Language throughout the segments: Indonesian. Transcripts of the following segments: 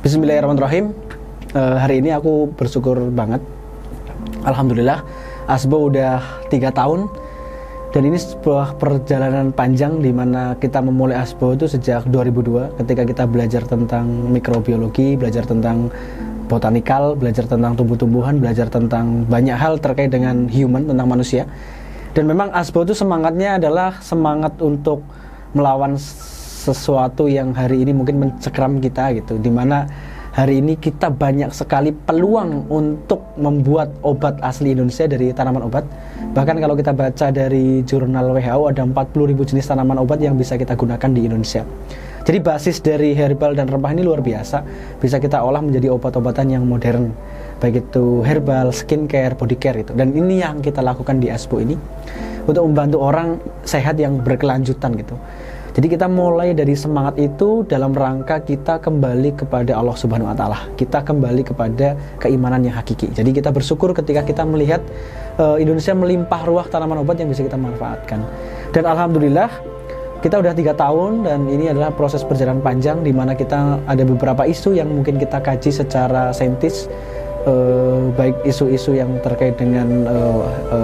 Bismillahirrahmanirrahim. Hari ini aku bersyukur banget. Alhamdulillah, Asbo udah 3 tahun. Dan ini sebuah perjalanan panjang di mana kita memulai Asbo itu sejak 2002 ketika kita belajar tentang mikrobiologi, belajar tentang botanikal, belajar tentang tumbuh-tumbuhan, belajar tentang banyak hal terkait dengan human, tentang manusia. Dan memang Asbo itu semangatnya adalah semangat untuk melawan sesuatu yang hari ini mungkin mencekram kita gitu, dimana hari ini kita banyak sekali peluang untuk membuat obat asli Indonesia dari tanaman obat. Bahkan kalau kita baca dari jurnal WHO ada 40.000 jenis tanaman obat yang bisa kita gunakan di Indonesia. Jadi basis dari herbal dan rempah ini luar biasa, bisa kita olah menjadi obat-obatan yang modern, baik itu herbal, skincare, body care itu. Dan ini yang kita lakukan di Asbo ini untuk membantu orang sehat yang berkelanjutan gitu. Jadi kita mulai dari semangat itu dalam rangka kita kembali kepada Allah Subhanahu wa Ta'ala. Kita kembali kepada keimanan yang hakiki. Jadi kita bersyukur ketika kita melihat Indonesia melimpah ruah tanaman obat yang bisa kita manfaatkan. Dan alhamdulillah kita udah 3 tahun dan ini adalah proses perjalanan panjang di mana kita ada beberapa isu yang mungkin kita kaji secara saintis, baik isu-isu yang terkait dengan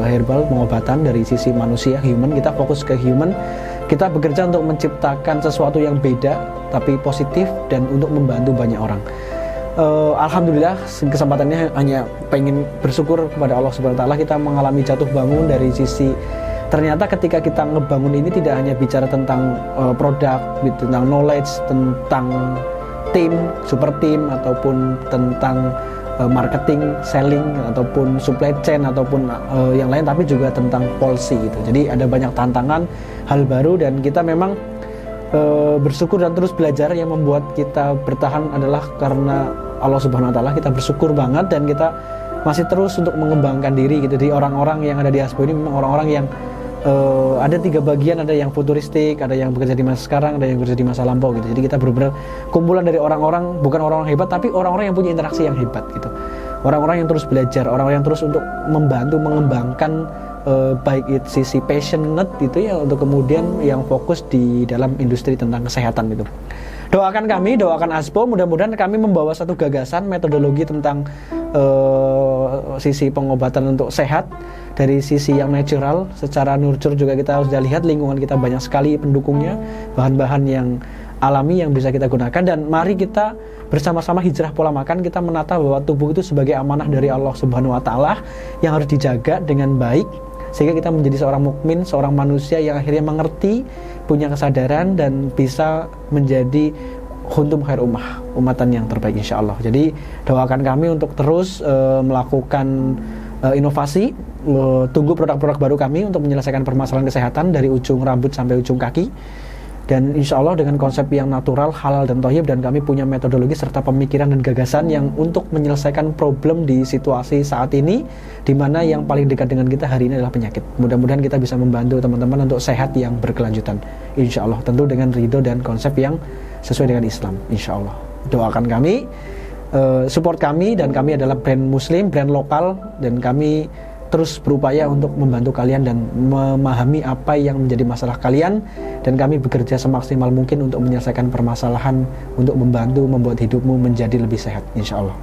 herbal, pengobatan dari sisi manusia, human. Kita fokus ke human. Kita bekerja untuk menciptakan sesuatu yang beda tapi positif dan untuk membantu banyak orang. Alhamdulillah kesempatannya hanya pengen bersyukur kepada Allah Subhanahu wa Ta'ala. Kita mengalami jatuh bangun dari sisi ternyata ketika kita ngebangun ini tidak hanya bicara tentang produk, tentang knowledge, tentang tim, super team, ataupun tentang marketing, selling, ataupun supply chain, ataupun yang lain, tapi juga tentang policy gitu. Jadi ada banyak tantangan, hal baru, dan kita memang bersyukur dan terus belajar. Yang membuat kita bertahan adalah karena Allah Subhanahu wa Ta'ala. Kita bersyukur banget dan kita masih terus untuk mengembangkan diri gitu. Jadi orang-orang yang ada di Asbo ini memang orang-orang yang ada 3 bagian, ada yang futuristik, ada yang bekerja di masa sekarang, ada yang bekerja di masa lampau gitu. Jadi kita benar-benar kumpulan dari orang-orang, bukan orang-orang hebat, tapi orang-orang yang punya interaksi yang hebat gitu. Orang-orang yang terus belajar, orang-orang yang terus untuk membantu mengembangkan baik itu sisi passionate itu ya, untuk kemudian yang fokus di dalam industri tentang kesehatan gitu. Doakan kami, doakan Asbo, mudah-mudahan kami membawa satu gagasan metodologi tentang sisi pengobatan untuk sehat dari sisi yang natural. Secara nurture juga kita sudah lihat lingkungan kita banyak sekali pendukungnya, bahan-bahan yang alami yang bisa kita gunakan. Dan mari kita bersama-sama hijrah pola makan, kita menata bahwa tubuh itu sebagai amanah dari Allah Subhanahu wa Ta'ala yang harus dijaga dengan baik, sehingga kita menjadi seorang mukmin, seorang manusia yang akhirnya mengerti, punya kesadaran, dan bisa menjadi khuntum khair ummah, umatan yang terbaik insya Allah. Jadi doakan kami untuk terus melakukan inovasi, tunggu produk-produk baru kami untuk menyelesaikan permasalahan kesehatan dari ujung rambut sampai ujung kaki. Dan insya Allah dengan konsep yang natural, halal dan thayyib, dan kami punya metodologi serta pemikiran dan gagasan yang untuk menyelesaikan problem di situasi saat ini, di mana yang paling dekat dengan kita hari ini adalah penyakit. Mudah-mudahan kita bisa membantu teman-teman untuk sehat yang berkelanjutan insya Allah, tentu dengan ridho dan konsep yang sesuai dengan Islam insya Allah. Doakan kami, support kami, dan kami adalah brand muslim, brand lokal, dan kami terus berupaya untuk membantu kalian dan memahami apa yang menjadi masalah kalian, dan kami bekerja semaksimal mungkin untuk menyelesaikan permasalahan, untuk membantu membuat hidupmu menjadi lebih sehat insya Allah.